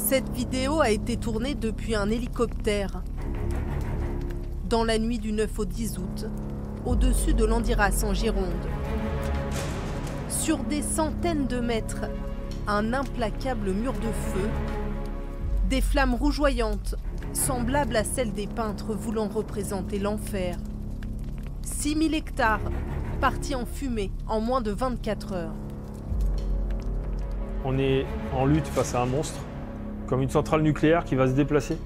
Cette vidéo a été tournée depuis un hélicoptère. Dans la nuit du 9 au 10 août, au-dessus de Landiras en Gironde. Sur des centaines de mètres, un implacable mur de feu, des flammes rougeoyantes, semblables à celles des peintres voulant représenter l'enfer. 6000 hectares partis en fumée en moins de 24 heures. On est en lutte face à un monstre, comme une centrale nucléaire qui va se déplacer,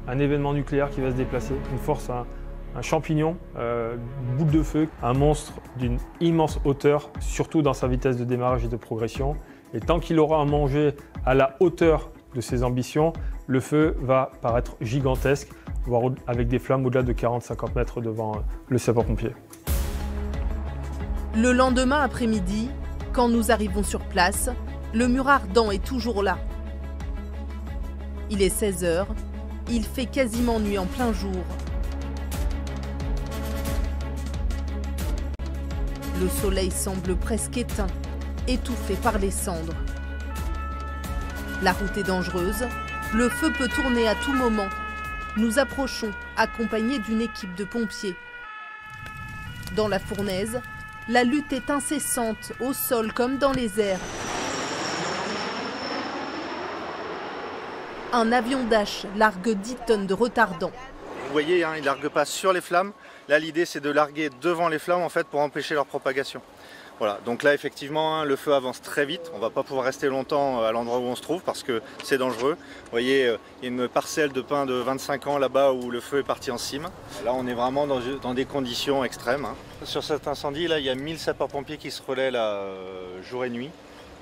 un événement nucléaire qui va se déplacer, une force, un champignon, une boule de feu, un monstre d'une immense hauteur, surtout dans sa vitesse de démarrage et de progression. Et tant qu'il aura à manger à la hauteur de ses ambitions, le feu va paraître gigantesque, voire avec des flammes au-delà de 40-50 mètres devant le sapeur-pompier. Le lendemain après-midi, quand nous arrivons sur place, le mur ardent est toujours là. Il est 16 h, il fait quasiment nuit en plein jour. Le soleil semble presque éteint, étouffé par les cendres. La route est dangereuse, le feu peut tourner à tout moment. Nous approchons, accompagnés d'une équipe de pompiers. Dans la fournaise, la lutte est incessante, au sol comme dans les airs. Un avion Dash largue 10 tonnes de retardant. Vous voyez, il ne largue pas sur les flammes. Là, l'idée, c'est de larguer devant les flammes en fait, pour empêcher leur propagation. Voilà. Donc là, effectivement, le feu avance très vite. On ne va pas pouvoir rester longtemps à l'endroit où on se trouve parce que c'est dangereux. Vous voyez, il y a une parcelle de pin de 25 ans là-bas où le feu est parti en cime. Là, on est vraiment dans des conditions extrêmes. Sur cet incendie, là, il y a 1000 sapeurs-pompiers qui se relaient là, jour et nuit.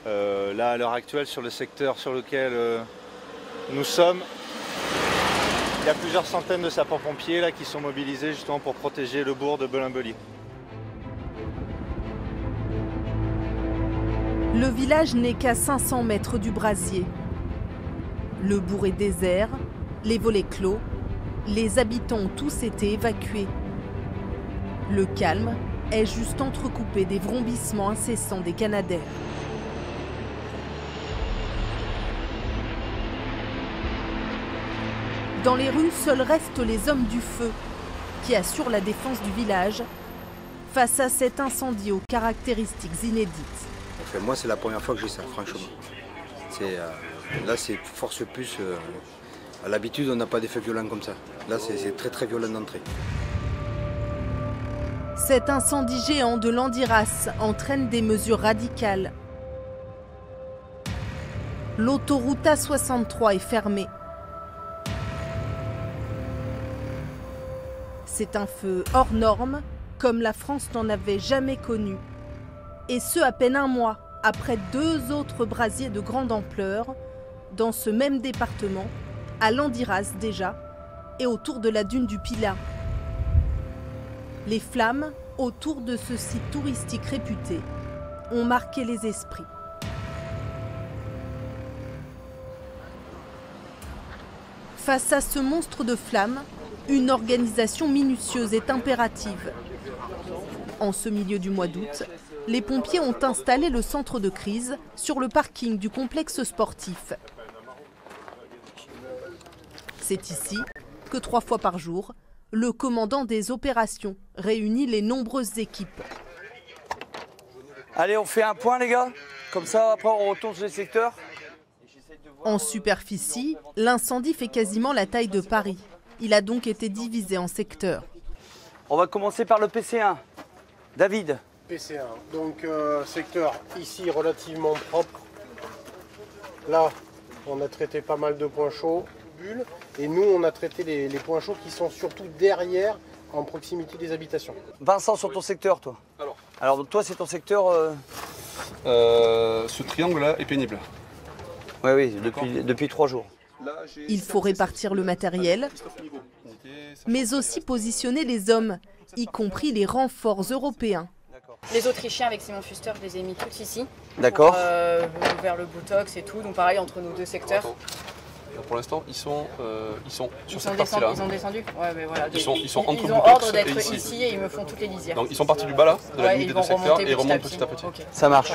Là, à l'heure actuelle, sur le secteur sur lequel nous sommes, il y a plusieurs centaines de sapeurs-pompiers là qui sont mobilisés justement pour protéger le bourg de Belin-Belie. Le village n'est qu'à 500 mètres du brasier. Le bourg est désert, les volets clos, les habitants ont tous été évacués. Le calme est juste entrecoupé des vrombissements incessants des canadaires. Dans les rues, seuls restent les hommes du feu, qui assurent la défense du village face à cet incendie aux caractéristiques inédites. Enfin, moi, c'est la première fois que j'ai ça, franchement. Là, c'est force plus. À l'habitude, on n'a pas des feux violents comme ça. Là, c'est très très violent d'entrée. Cet incendie géant de Landiras entraîne des mesures radicales. L'autoroute A63 est fermée. C'est un feu hors norme, comme la France n'en avait jamais connu. Et ce, à peine un mois après 2 autres brasiers de grande ampleur, dans ce même département, à Landiras déjà, et autour de la dune du Pilat. Les flammes, autour de ce site touristique réputé, ont marqué les esprits. Face à ce monstre de flammes, une organisation minutieuse est impérative. En ce milieu du mois d'août, les pompiers ont installé le centre de crise sur le parking du complexe sportif. C'est ici que 3 fois par jour, le commandant des opérations réunit les nombreuses équipes. Allez, on fait un point les gars, comme ça après on retourne sur les secteurs. En superficie, l'incendie fait quasiment la taille de Paris. Il a donc été divisé en secteurs. On va commencer par le PC1. David. PC1, donc secteur ici relativement propre. Là, on a traité pas mal de points chauds, bulles, et nous on a traité les points chauds qui sont surtout derrière, en proximité des habitations. Vincent, sur ton secteur, toi. Alors toi, c'est ton secteur Ce triangle-là est pénible. Oui, depuis 3 jours. Il faut répartir le matériel, mais aussi positionner les hommes, y compris les renforts européens. Les Autrichiens avec Simon Fuster, je les ai mis tous ici. D'accord. Vers le Botox et tout, donc pareil entre nos 2 secteurs. Pour l'instant, ils sont sur cette partie-là. Ils ont descendu. Ouais, mais voilà. Ils sont entre ils ont ordre d'être ici et ils me font toutes les lisières. Donc ils sont partis du bas là, de la limite des 2 secteurs, et ils remontent petit à petit. Okay. Ça marche.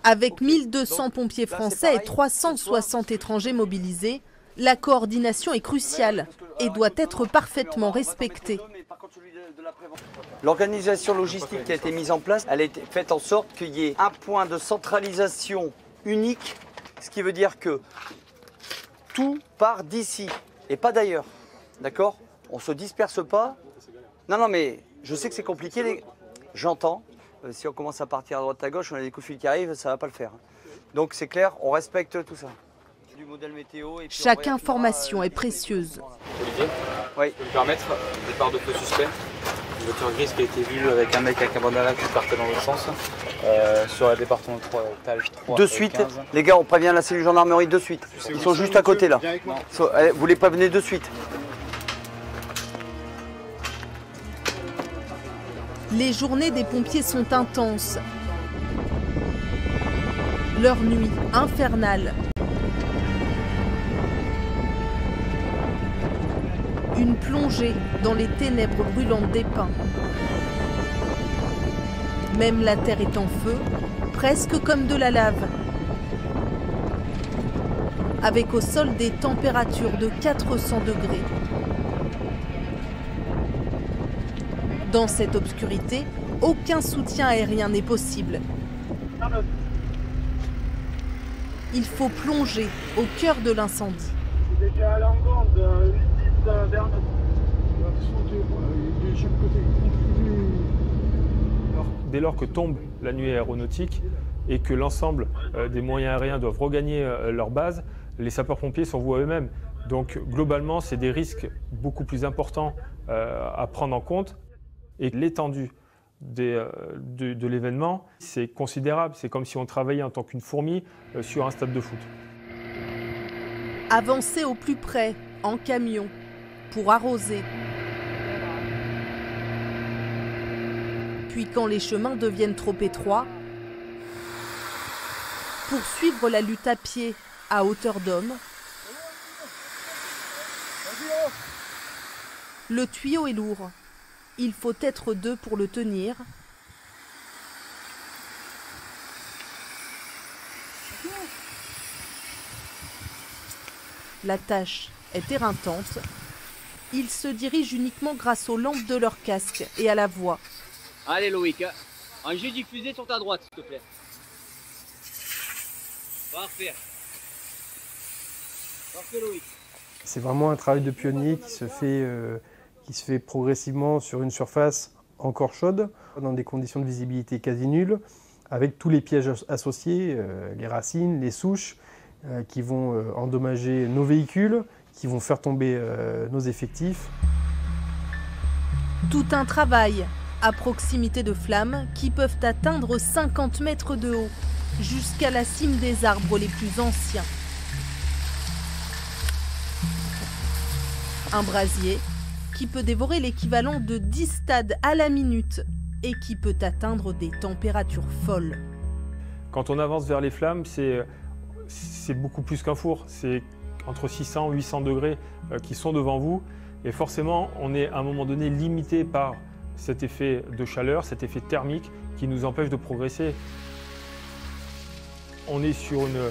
Avec 1200 pompiers français et 360 étrangers mobilisés, La coordination est cruciale et doit être parfaitement respectée. L'organisation logistique qui a été mise en place, elle a été faite en sorte qu'il y ait un point de centralisation unique, ce qui veut dire que tout part d'ici et pas d'ailleurs. D'accord? On ne se disperse pas. Non, mais je sais que c'est compliqué, j'entends. Si on commence à partir à droite à gauche, on a des coups de fil qui arrivent, ça ne va pas le faire. Donc c'est clair, on respecte tout ça. Du modèle météo et chaque information est précieuse. Olivier, oui. je peux me permettre, départ de feu suspect. Une voiture grise qui a été vue avec un mec avec un bandana qui partait dans l'autre sens. Sur la département 3, étage 3. De suite, 15. Les gars, on prévient la cellule gendarmerie de suite. Ils sont juste à côté là. Vous les prévenez de suite. Les journées des pompiers sont intenses. Leur nuit infernale. Une plongée dans les ténèbres brûlantes des pins. Même la terre est en feu, presque comme de la lave. Avec au sol des températures de 400 degrés. Dans cette obscurité, aucun soutien aérien n'est possible. Il faut plonger au cœur de l'incendie. Dès lors que tombe la nuit aéronautique et que l'ensemble des moyens aériens doivent regagner leur base, les sapeurs-pompiers sont voués à eux-mêmes. Donc globalement, c'est des risques beaucoup plus importants à prendre en compte. Et l'étendue de l'événement, c'est considérable. C'est comme si on travaillait en tant qu'une fourmi sur un stade de foot. Avancer au plus près, en camion, pour arroser. Puis quand les chemins deviennent trop étroits, poursuivre la lutte à pied, à hauteur d'homme. Le tuyau est lourd. Il faut être deux pour le tenir. La tâche est éreintante. Ils se dirigent uniquement grâce aux lampes de leur casque et à la voix. Allez Loïc, un jet diffusé sur ta droite s'il te plaît. Parfait. Parfait Loïc. C'est vraiment un travail de pionnier qui se fait progressivement sur une surface encore chaude, dans des conditions de visibilité quasi nulles, avec tous les pièges associés, les racines, les souches, qui vont endommager nos véhicules, qui vont faire tomber nos effectifs. Tout un travail à proximité de flammes qui peuvent atteindre 50 mètres de haut, jusqu'à la cime des arbres les plus anciens. Un brasier qui peut dévorer l'équivalent de 10 stades à la minute et qui peut atteindre des températures folles. Quand on avance vers les flammes, c'est beaucoup plus qu'un four. C'est entre 600 et 800 degrés qui sont devant vous. Et forcément, on est à un moment donné limité par cet effet de chaleur, cet effet thermique qui nous empêche de progresser. On est sur une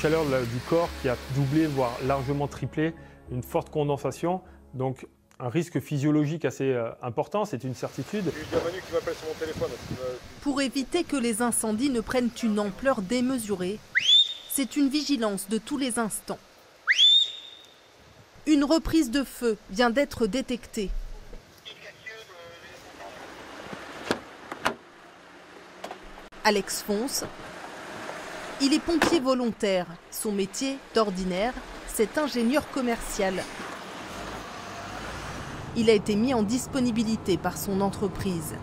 chaleur du corps qui a doublé, voire largement triplé, une forte condensation. Donc un risque physiologique assez important, c'est une certitude. Pour éviter que les incendies ne prennent une ampleur démesurée, c'est une vigilance de tous les instants. Une reprise de feu vient d'être détectée. Alex fonce. Il est pompier volontaire. Son métier, d'ordinaire, c'est ingénieur commercial. Il a été mis en disponibilité par son entreprise.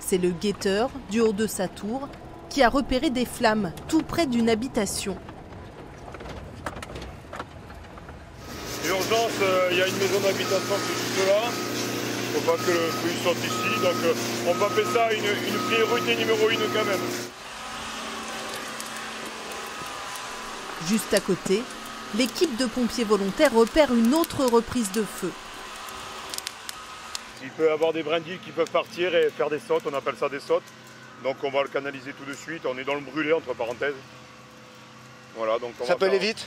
C'est le guetteur, du haut de sa tour, qui a repéré des flammes tout près d'une habitation. L'urgence, il y a une maison d'habitation qui est juste là. Il ne faut pas que le feu sorte ici. Donc on va appeler ça une priorité numéro 1 quand même. Juste à côté, l'équipe de pompiers volontaires repère une autre reprise de feu. Il peut y avoir des brindilles qui peuvent partir et faire des sautes, on appelle ça des sautes. Donc on va le canaliser tout de suite, on est dans le brûlé entre parenthèses. Voilà, donc Ça peut aller vite?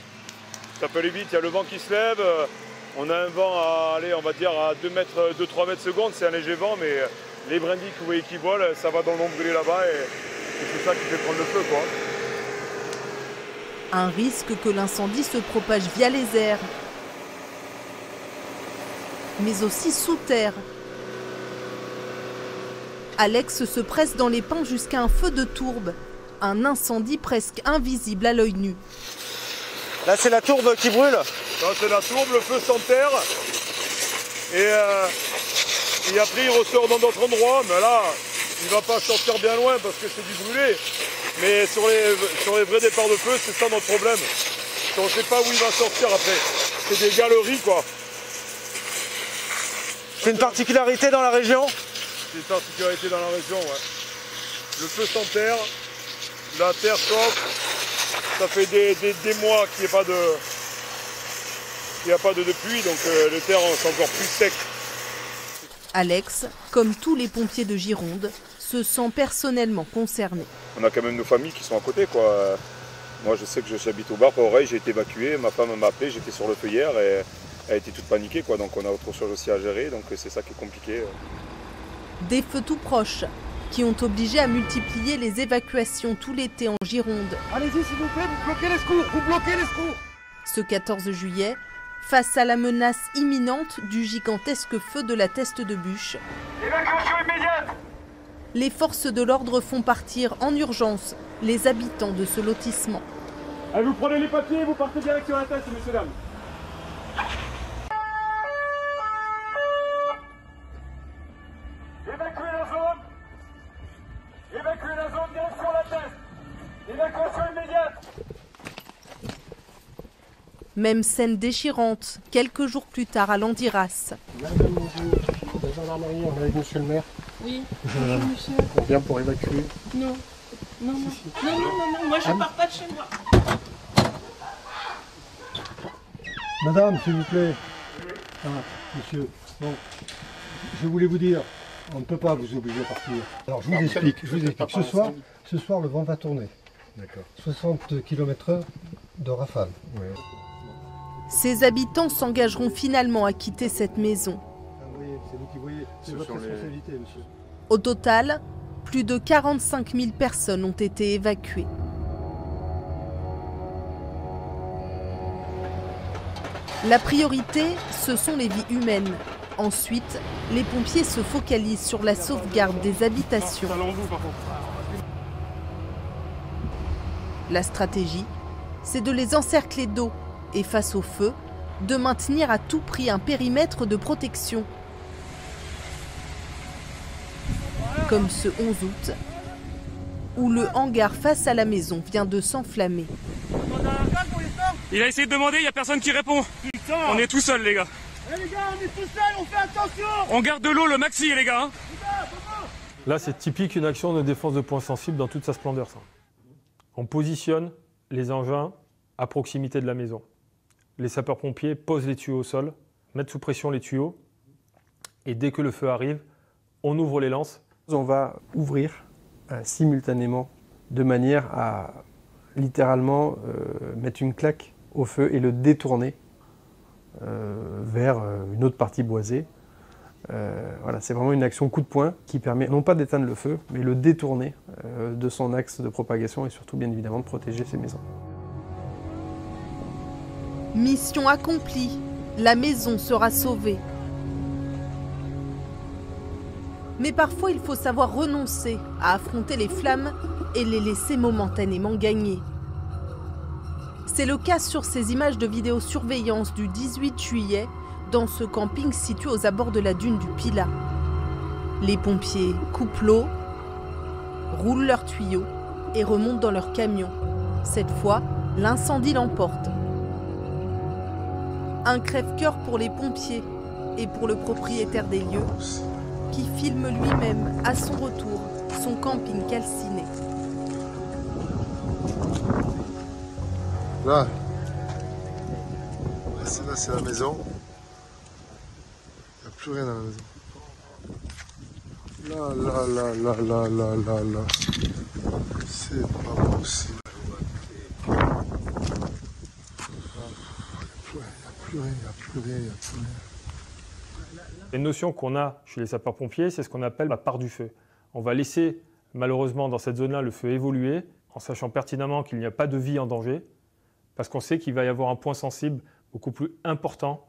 Ça peut aller vite, il y a le vent qui se lève. On a un vent à aller, on va dire, à 2-3 mètres secondes, c'est un léger vent, mais les brindilles que vous voyez qui volent, ça va dans l'ombrelé là-bas et c'est ça qui fait prendre le feu, quoi. Un risque que l'incendie se propage via les airs, mais aussi sous terre. Alex se presse dans les pins jusqu'à un feu de tourbe, un incendie presque invisible à l'œil nu. Là, c'est la tourbe qui brûle? Là, c'est la tourbe, le feu s'enterre. Et après, il ressort dans d'autres endroits. Mais là, il ne va pas sortir bien loin parce que c'est du brûlé. Mais sur les vrais départs de feu, c'est ça notre problème. On ne sait pas où il va sortir après. C'est des galeries, quoi. C'est une particularité dans la région? C'est une particularité dans la région, ouais. Le feu s'enterre, la terre chauffe. Ça fait des mois qu'il n'y a pas de pluie, donc les terres sont encore plus secs. Alex, comme tous les pompiers de Gironde, se sent personnellement concerné. On a quand même nos familles qui sont à côté, quoi. Moi, je sais que j'habite au bar, pareil, j'ai été évacué, ma femme m'a appelé, j'étais sur le feu hier et elle était toute paniquée, quoi. Donc on a autre chose aussi à gérer, donc c'est ça qui est compliqué. Des feux tout proches qui ont obligé à multiplier les évacuations tout l'été en Gironde. Allez-y s'il vous plaît, vous bloquez les secours, vous bloquez les secours. Ce 14 juillet, face à la menace imminente du gigantesque feu de la Teste de Bûche, Évacuation immédiate! Les forces de l'ordre font partir en urgence les habitants de ce lotissement. Allez, vous prenez les papiers et vous partez direction la Teste, messieurs, dames. Évacuez la zone! Évacuez la zone, direction la Teste! Évacuation immédiate! Même scène déchirante, quelques jours plus tard à Landiras. Madame, la gendarmerie, on est avec monsieur le maire. Oui, bonjour monsieur. On vient pour évacuer. Non, non, non, non, moi je pars pas de chez moi. Madame, s'il vous plaît. Ah, monsieur, bon, je voulais vous dire, on ne peut pas vous obliger à partir. Alors je vous explique. Ce soir, le vent va tourner. D'accord. 60 km/h de rafale. Ouais. Ces habitants s'engageront finalement à quitter cette maison. C'est vous qui voyez, c'est votre responsabilité, monsieur. Au total, plus de 45 000 personnes ont été évacuées. La priorité, ce sont les vies humaines. Ensuite, les pompiers se focalisent sur la sauvegarde des habitations. La stratégie, c'est de les encercler d'eau et face au feu, de maintenir à tout prix un périmètre de protection. Comme ce 11 août, où le hangar face à la maison vient de s'enflammer. Il a essayé de demander, il n'y a personne qui répond. Putain. On est tout seuls, les gars. Eh les gars, on est tout seuls, on fait attention! On garde de l'eau le maxi, les gars. Là, c'est typique une action de défense de points sensibles dans toute sa splendeur. Ça. On positionne les engins à proximité de la maison. Les sapeurs-pompiers posent les tuyaux au sol, mettent sous pression les tuyaux, et dès que le feu arrive, on ouvre les lances. On va ouvrir simultanément de manière à littéralement mettre une claque au feu et le détourner vers une autre partie boisée. Voilà, c'est vraiment une action coup de poing qui permet non pas d'éteindre le feu, mais le détourner de son axe de propagation et surtout bien évidemment de protéger ces maisons. Mission accomplie, la maison sera sauvée. Mais parfois il faut savoir renoncer à affronter les flammes et les laisser momentanément gagner. C'est le cas sur ces images de vidéosurveillance du 18 juillet dans ce camping situé aux abords de la dune du Pilat. Les pompiers coupent l'eau, roulent leurs tuyaux et remontent dans leur camion. Cette fois, l'incendie l'emporte. Un crève-cœur pour les pompiers et pour le propriétaire des lieux qui filme lui-même à son retour son camping calciné. Là, c'est la maison. Il n'y a plus rien dans la maison. Là. C'est pas possible. plus rien, il n'y a plus rien, il n'y a plus rien. Une notion qu'on a chez les sapeurs-pompiers, c'est ce qu'on appelle la part du feu. On va laisser malheureusement dans cette zone-là le feu évoluer en sachant pertinemment qu'il n'y a pas de vie en danger parce qu'on sait qu'il va y avoir un point sensible beaucoup plus important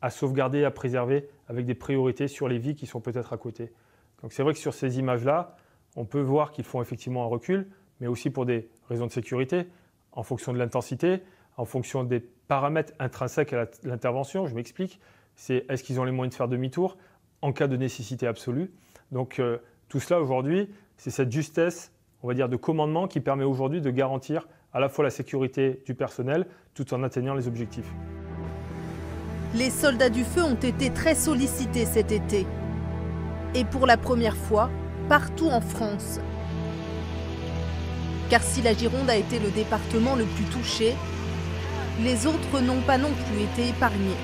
à sauvegarder, à préserver avec des priorités sur les vies qui sont peut-être à côté. Donc c'est vrai que sur ces images-là, on peut voir qu'ils font effectivement un recul, mais aussi pour des raisons de sécurité, en fonction de l'intensité, en fonction des paramètres intrinsèques à l'intervention. Je m'explique. C'est est-ce qu'ils ont les moyens de faire demi-tour en cas de nécessité absolue. Donc tout cela aujourd'hui, c'est cette justesse, on va dire, de commandement qui permet aujourd'hui de garantir à la fois la sécurité du personnel tout en atteignant les objectifs. Les soldats du feu ont été très sollicités cet été. Et pour la première fois, partout en France. Car si la Gironde a été le département le plus touché, les autres n'ont pas non plus été épargnés.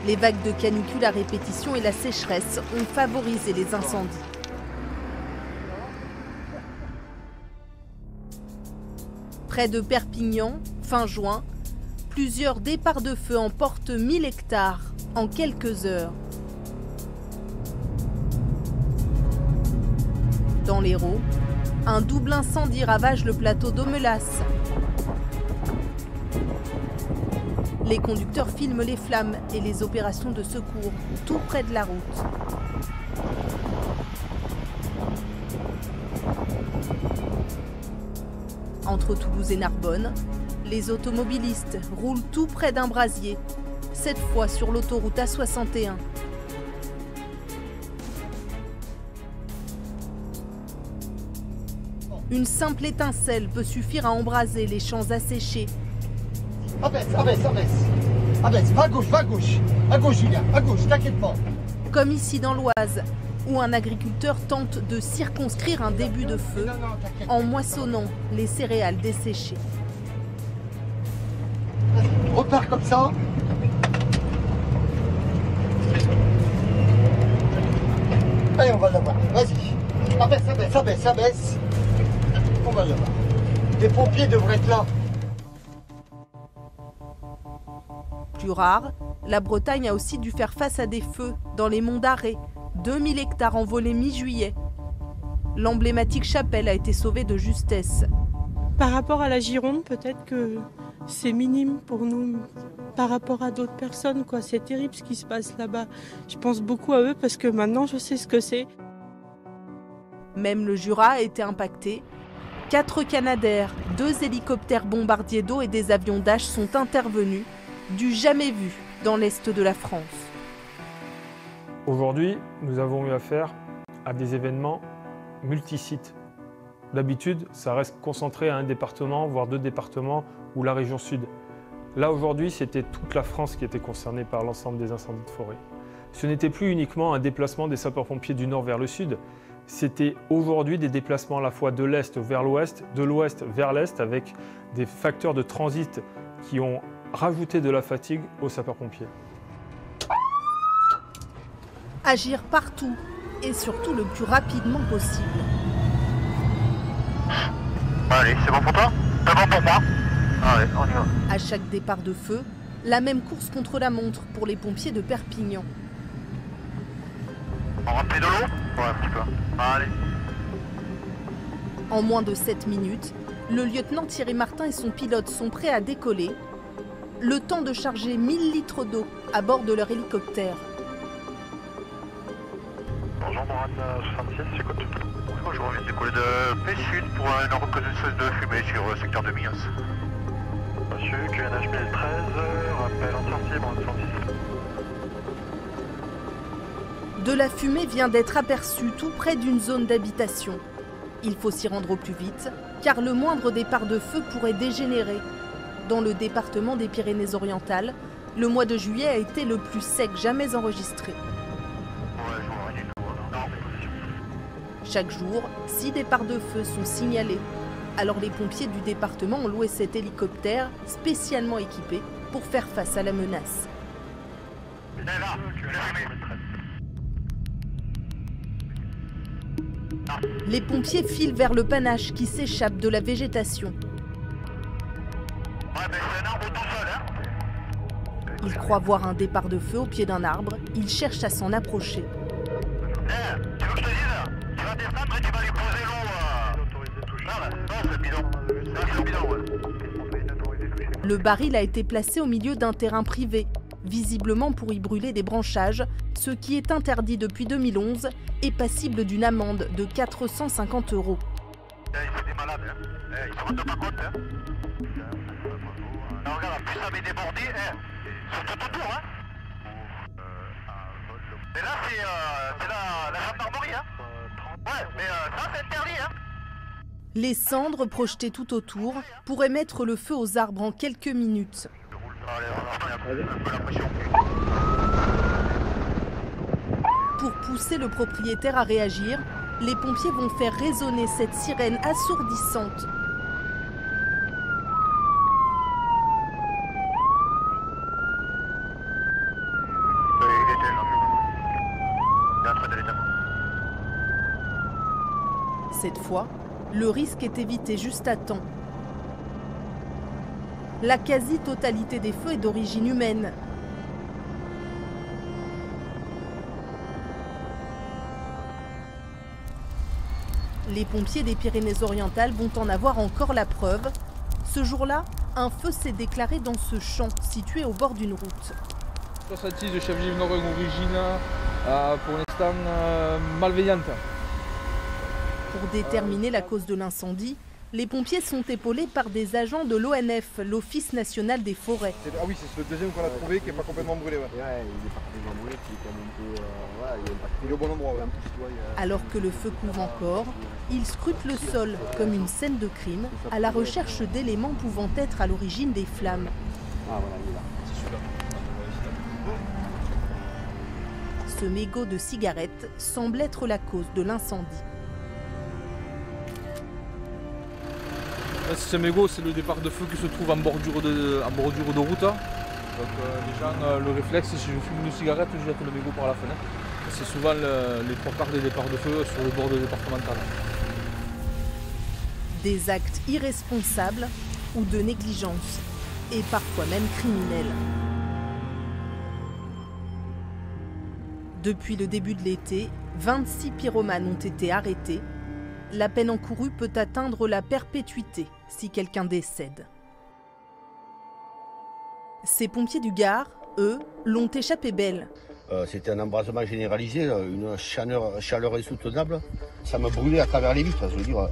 Les vagues de canicule à répétition et la sécheresse ont favorisé les incendies. Près de Perpignan, fin juin, plusieurs départs de feu emportent 1000 hectares en quelques heures. Dans l'Hérault, un double incendie ravage le plateau d'Aumelas. Les conducteurs filment les flammes et les opérations de secours tout près de la route. Entre Toulouse et Narbonne, les automobilistes roulent tout près d'un brasier, cette fois sur l'autoroute A61. Une simple étincelle peut suffire à embraser les champs asséchés. Abaisse, va à gauche, Julien, à gauche, t'inquiète pas. Comme ici dans l'Oise, où un agriculteur tente de circonscrire un début de feu en moissonnant les céréales desséchées. Repars comme ça. Allez, on va l'avoir, vas-y. Abaisse. On va l'avoir. Les pompiers devraient être là. Plus rare, la Bretagne a aussi dû faire face à des feux dans les monts d'Arrée, 2000 hectares envolés mi-juillet. L'emblématique chapelle a été sauvée de justesse. Par rapport à la Gironde, peut-être que c'est minime pour nous par rapport à d'autres personnes, quoi. C'est terrible ce qui se passe là-bas. Je pense beaucoup à eux parce que maintenant je sais ce que c'est. Même le Jura a été impacté. 4 Canadair, 2 hélicoptères bombardiers d'eau et des avions Dash sont intervenus, du jamais vu dans l'est de la France. Aujourd'hui, nous avons eu affaire à des événements multisites. D'habitude, ça reste concentré à un département, voire 2 départements ou la région sud. Là, aujourd'hui, c'était toute la France qui était concernée par l'ensemble des incendies de forêt. Ce n'était plus uniquement un déplacement des sapeurs-pompiers du nord vers le sud, c'était aujourd'hui des déplacements à la fois de l'est vers l'ouest, de l'ouest vers l'est, avec des facteurs de transit qui ont rajouté de la fatigue aux sapeurs-pompiers. Agir partout et surtout le plus rapidement possible. Allez, c'est bon pour toi? C'est bon pour moi? Allez, on y va. À chaque départ de feu, la même course contre la montre pour les pompiers de Perpignan. On remplit de l'eau? Ouais, un petit peu. Allez. En moins de 7 minutes, le lieutenant Thierry Martin et son pilote sont prêts à décoller. Le temps de charger 1000 litres d'eau à bord de leur hélicoptère. Bonjour, Moran 66, j'écoute. Moi, je reviens de décoller de P Sud pour une reconnaissance de fumée sur secteur de Mias. Monsieur, QNH 1013, rappel en sortie, Moran 66. De la fumée vient d'être aperçue tout près d'une zone d'habitation. Il faut s'y rendre au plus vite, car le moindre départ de feu pourrait dégénérer. Dans le département des Pyrénées-Orientales, le mois de juillet a été le plus sec jamais enregistré. Chaque jour, 6 départs de feu sont signalés. Alors les pompiers du département ont loué cet hélicoptère spécialement équipé pour faire face à la menace. Les pompiers filent vers le panache qui s'échappe de la végétation. Ouais, mais c'est un arbre tout seul, hein. Il croit voir un départ de feu au pied d'un arbre. Il cherche à s'en approcher. Tu veux que je te dise? Tu vas descendre et tu vas lui poser l'eau. Non, c'est bidon. C'est bidon, ouais. Le baril a été placé au milieu d'un terrain privé, visiblement pour y brûler des branchages, ce qui est interdit depuis 2011 et passible d'une amende de 450 €. C'est des malades, hein. Ils se rendent pas compte, hein. Alors, regarde, plus ça m'est débordé, ils sont tout autour, hein. Et là, c'est la gendarmerie, hein. Ouais, mais ça, c'est interdit, hein. Les cendres projetées tout autour pourraient mettre le feu aux arbres en quelques minutes. Pour pousser le propriétaire à réagir, les pompiers vont faire résonner cette sirène assourdissante. Cette fois, le risque est évité juste à temps. La quasi-totalité des feux est d'origine humaine. Les pompiers des Pyrénées-Orientales vont en avoir encore la preuve. Ce jour-là, un feu s'est déclaré dans ce champ situé au bord d'une route. 66 de chef Gilles Norin, origine pour l'instant malveillante. Pour déterminer la cause de l'incendie, les pompiers sont épaulés par des agents de l'ONF, l'Office national des forêts. Ah oui, c'est le deuxième qu'on a trouvé qui n'est pas complètement brûlé. Ouais, il est pas complètement brûlé, il est au bon endroit. Ouais. Alors que le feu couvre encore, ils scrutent le sol comme une scène de crime à la recherche d'éléments pouvant être à l'origine des flammes. Ah voilà, il est là. C'est celui-là. Ce mégot de cigarette semble être la cause de l'incendie. Ce mégot, c'est le départ de feu qui se trouve en bordure de route. Donc les gens, le réflexe, si je fume une cigarette, je jette le mégot par la fenêtre. C'est souvent les 3/4 des départs de feu sur le bord de départemental. Des actes irresponsables ou de négligence, et parfois même criminels. Depuis le début de l'été, 26 pyromanes ont été arrêtés. La peine encourue peut atteindre la perpétuité si quelqu'un décède. Ces pompiers du Gard, eux, l'ont échappé belle. C'était un embrasement généralisé, une chaleur insoutenable. Ça me brûlait à travers les vitres, je veux dire.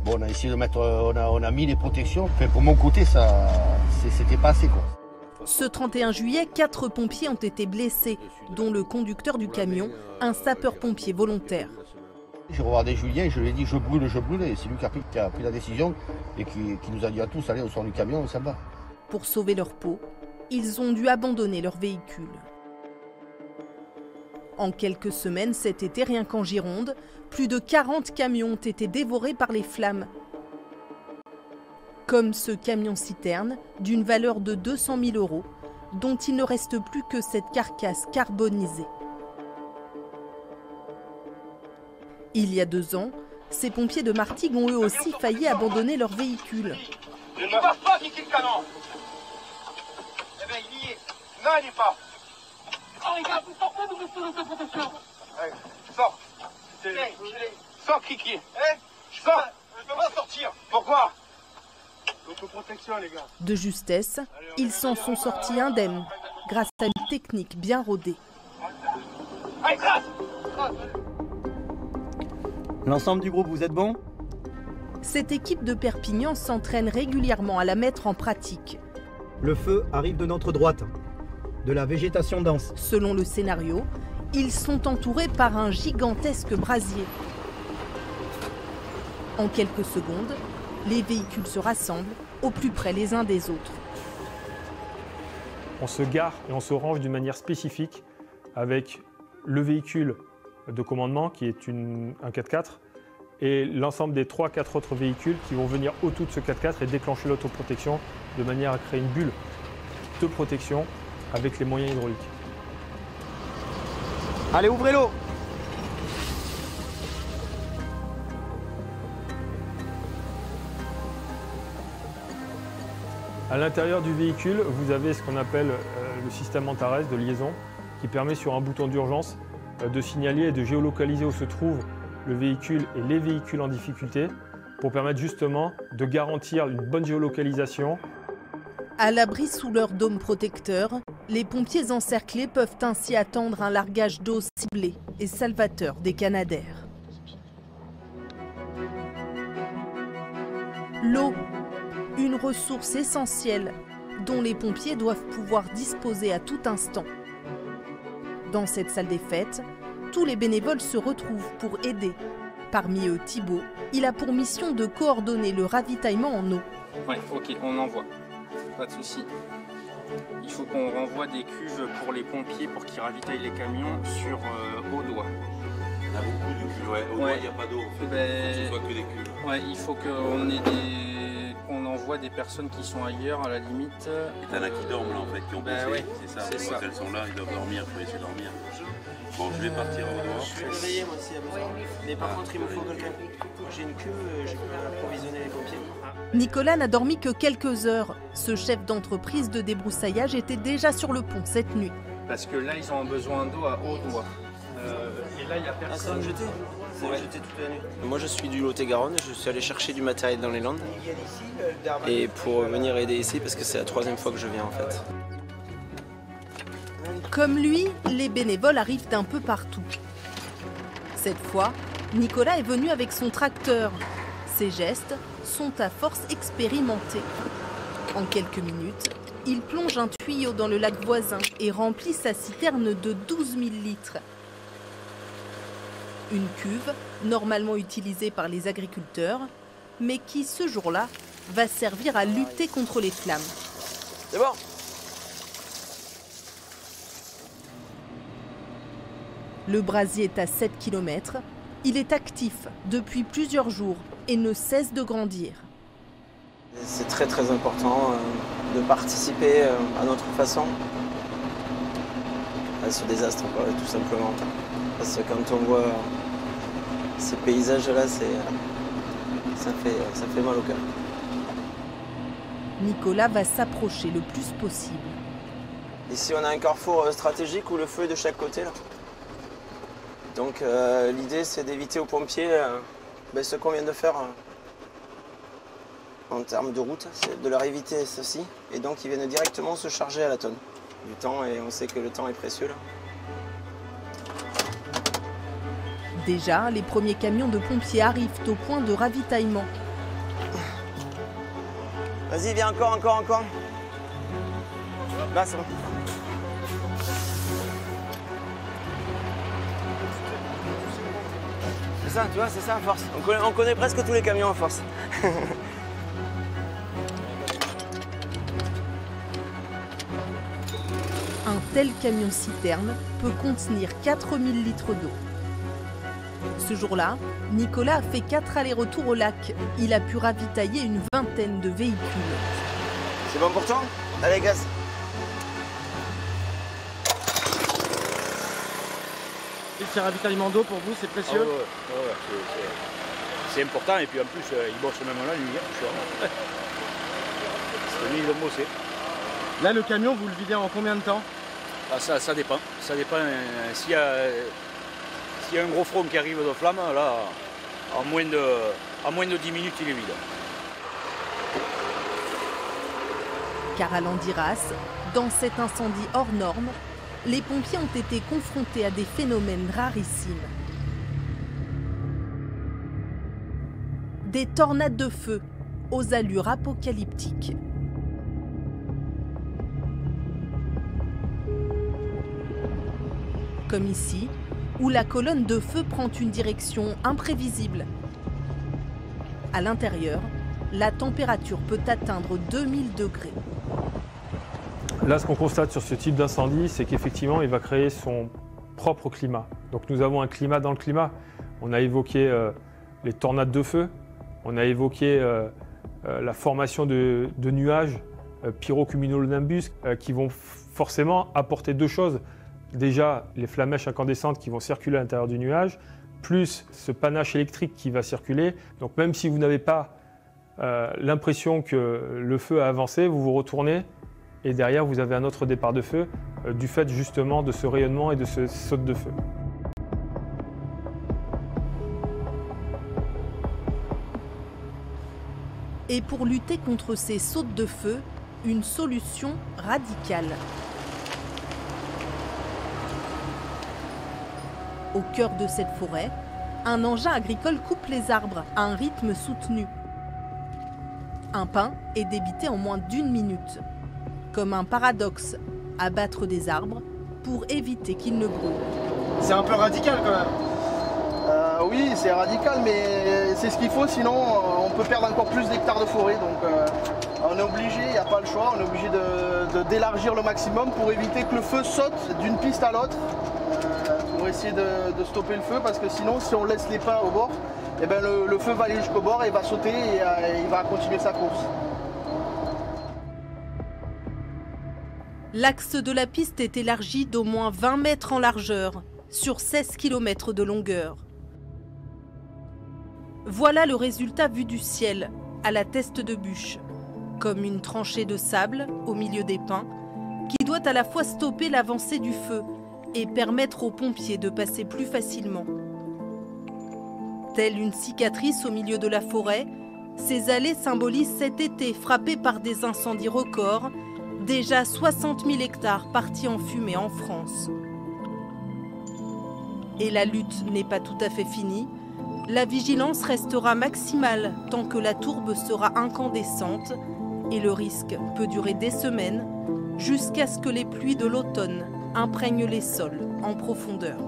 Bon, on a essayé de mettre, on a mis les protections. Enfin, pour mon côté, c'était pas assez, quoi. Ce 31 juillet, 4 pompiers ont été blessés, dont le conducteur du camion, un sapeur-pompier volontaire. J'ai regardé Julien et je lui ai dit je brûle, et c'est lui qui a pris la décision et qui nous a dit à tous allez, on sort du camion, on s'en va. Pour sauver leur peau, ils ont dû abandonner leur véhicule. En quelques semaines, cet été, rien qu'en Gironde, plus de 40 camions ont été dévorés par les flammes. Comme ce camion-citerne d'une valeur de 200 000 €, dont il ne reste plus que cette carcasse carbonisée. Il y a 2 ans, ces pompiers de Martigues ont eux aussi failli abandonner leur véhicule. Ils ne peuvent pas quitter le canon. Eh bien, il y est. Non, il n'y est pas. Oh, les gars, vous sortez de votre protection. Allez, sors. Sors, Kiki. Sors. Je ne peux pas sortir. Pourquoi? Autoprotection, les gars. De justesse, ils s'en sont sortis indemnes, grâce à une technique bien rodée. Allez, trace. L'ensemble du groupe, vous êtes bon? Cette équipe de Perpignan s'entraîne régulièrement à la mettre en pratique. Le feu arrive de notre droite, de la végétation dense. Selon le scénario, ils sont entourés par un gigantesque brasier. En quelques secondes, les véhicules se rassemblent au plus près les uns des autres. On se gare et on se range d'une manière spécifique avec le véhicule de commandement qui est un 4x4 et l'ensemble des 3-4 autres véhicules qui vont venir autour de ce 4x4 et déclencher l'autoprotection de manière à créer une bulle de protection avec les moyens hydrauliques. Allez, ouvrez l'eau! À l'intérieur du véhicule, vous avez ce qu'on appelle le système Antares de liaison qui permet sur un bouton d'urgence de signaler et de géolocaliser où se trouve le véhicule et les véhicules en difficulté pour permettre justement de garantir une bonne géolocalisation. À l'abri sous leur dôme protecteur, les pompiers encerclés peuvent ainsi attendre un largage d'eau ciblé et salvateur des Canadair. L'eau, une ressource essentielle dont les pompiers doivent pouvoir disposer à tout instant. Dans cette salle des fêtes, tous les bénévoles se retrouvent pour aider. Parmi eux, Thibaut, il a pour mission de coordonner le ravitaillement en eau. Ouais, ok, on envoie. Pas de souci. Il faut qu'on renvoie des cuves pour les pompiers pour qu'ils ravitaillent les camions sur Audois. On a beaucoup de cuves, ouais. Audois, il n'y a pas d'eau en fait. Ben, Ce soit que des cuves. Ouais, il faut qu'on envoie des personnes qui sont ailleurs à la limite. Et t'en as qui dorment là en fait, qui ont poussé. Ouais, c'est ça. C'est ça. Elles sont là, ils doivent dormir, il faut essayer de dormir. Bon, je vais partir au revoir. Je suis réveillé moi s'il y a besoin. Mais par contre, il me faut quelqu'un. J'ai une cuve, je peux approvisionner les pompiers. Nicolas n'a dormi que quelques heures. Ce chef d'entreprise de débroussaillage était déjà sur le pont cette nuit. Parce que là, ils ont besoin d'eau à Audois. Et là, il n'y a personne. Ah, ça va me jeter. Ça va jeter toute la nuit. Moi, je suis du Lot-et-Garonne. Je suis allé chercher du matériel dans les Landes. Et pour venir aider ici, parce que c'est la 3e fois que je viens en fait. Comme lui, les bénévoles arrivent d'un peu partout. Cette fois, Nicolas est venu avec son tracteur. Ses gestes sont à force expérimentés. En quelques minutes, il plonge un tuyau dans le lac voisin et remplit sa citerne de 12 000 litres. Une cuve, normalement utilisée par les agriculteurs, mais qui, ce jour-là, va servir à lutter contre les flammes. C'est bon. Le brasier est à 7 km. Il est actif depuis plusieurs jours et ne cesse de grandir. C'est très très important de participer à notre façon à ce désastre, quoi, tout simplement. Parce que quand on voit ces paysages-là, ça fait mal au cœur. Nicolas va s'approcher le plus possible. Ici, on a un carrefour stratégique où le feu est de chaque côté, là. Donc l'idée, c'est d'éviter aux pompiers ce qu'on vient de faire en termes de route, c'est de leur éviter ceci. Et donc ils viennent directement se charger à la tonne du temps, et on sait que le temps est précieux là. Déjà, les premiers camions de pompiers arrivent au point de ravitaillement. Vas-y, viens encore. Là, c'est bon. C'est ça, tu vois, c'est ça à force. On connaît presque tous les camions à force. Un tel camion-citerne peut contenir 4000 litres d'eau. Ce jour-là, Nicolas a fait 4 allers-retours au lac. Il a pu ravitailler une vingtaine de véhicules. C'est bon pour toi? Allez, gaz. Ce ravitaillement d'eau pour vous, c'est précieux? C'est important, et puis en plus, ils bossent même la nuit. C'est nuit, ils vont bosser. Là, le camion, vous le videz en combien de temps? Ça dépend. Ça dépend. S'il y a un gros front qui arrive de flamme, là, en moins de 10 minutes, il est vide. Car à Landiras, dans cet incendie hors norme, les pompiers ont été confrontés à des phénomènes rarissimes. Des tornades de feu aux allures apocalyptiques. Comme ici, où la colonne de feu prend une direction imprévisible. À l'intérieur, la température peut atteindre 2000 degrés. Là, ce qu'on constate sur ce type d'incendie, c'est qu'effectivement, il va créer son propre climat. Donc nous avons un climat dans le climat. On a évoqué les tornades de feu, on a évoqué la formation de nuages pyrocumulonimbus qui vont forcément apporter deux choses. Déjà, les flamèches incandescentes qui vont circuler à l'intérieur du nuage, plus ce panache électrique qui va circuler. Donc même si vous n'avez pas l'impression que le feu a avancé, vous vous retournez et derrière vous avez un autre départ de feu du fait justement de ce rayonnement et de ce saut de feu. Et pour lutter contre ces sautes de feu, une solution radicale. Au cœur de cette forêt, un engin agricole coupe les arbres à un rythme soutenu. Un pin est débité en moins d'1 minute. Comme un paradoxe, abattre des arbres pour éviter qu'ils ne brûlent. C'est un peu radical quand même. Oui, c'est radical, mais c'est ce qu'il faut, sinon on peut perdre encore plus d'hectares de forêt. Donc on est obligé, il n'y a pas le choix, on est obligé d'élargir le maximum pour éviter que le feu saute d'une piste à l'autre, pour essayer de stopper le feu, parce que sinon si on laisse les pins au bord, eh ben, le feu va aller jusqu'au bord et il va sauter et il va continuer sa course. L'axe de la piste est élargi d'au moins 20 mètres en largeur, sur 16 km de longueur. Voilà le résultat vu du ciel, à la teste de bûche, comme une tranchée de sable au milieu des pins, qui doit à la fois stopper l'avancée du feu et permettre aux pompiers de passer plus facilement. Telle une cicatrice au milieu de la forêt, ces allées symbolisent cet été frappé par des incendies records, déjà 60 000 hectares partis en fumée en France. Et la lutte n'est pas tout à fait finie. La vigilance restera maximale tant que la tourbe sera incandescente et le risque peut durer des semaines jusqu'à ce que les pluies de l'automne imprègnent les sols en profondeur.